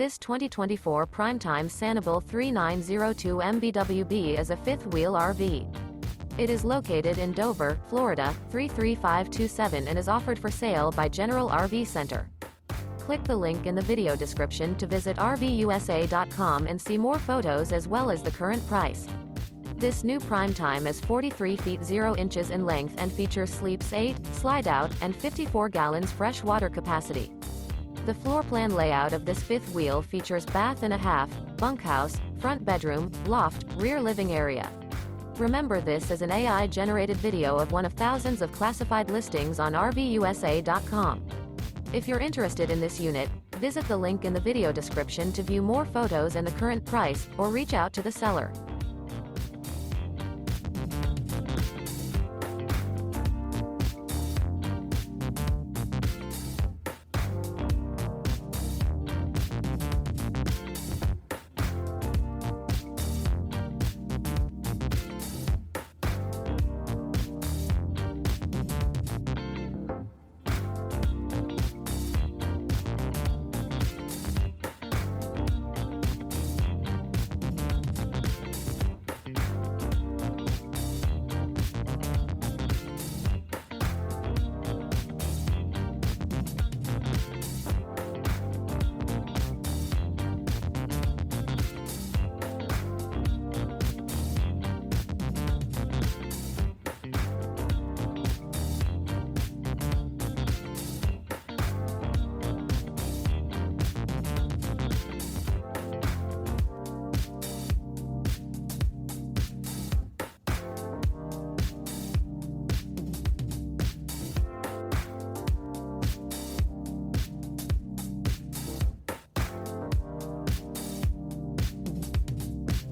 This 2024 Prime Time Sanibel 3902 MBWB is a fifth-wheel RV. It is located in Dover, Florida, 33527 and is offered for sale by General RV Center. Click the link in the video description to visit RVUSA.com and see more photos as well as the current price. This new Prime Time is 43 feet 0 inches in length and features sleeps 8, Slideout, and 54 gallons fresh water capacity. The floor plan layout of this fifth wheel features bath and a half, bunkhouse, front bedroom, loft, rear living area. Remember, this is an AI-generated video of one of thousands of classified listings on RVUSA.com. If you're interested in this unit, visit the link in the video description to view more photos and the current price, or reach out to the seller.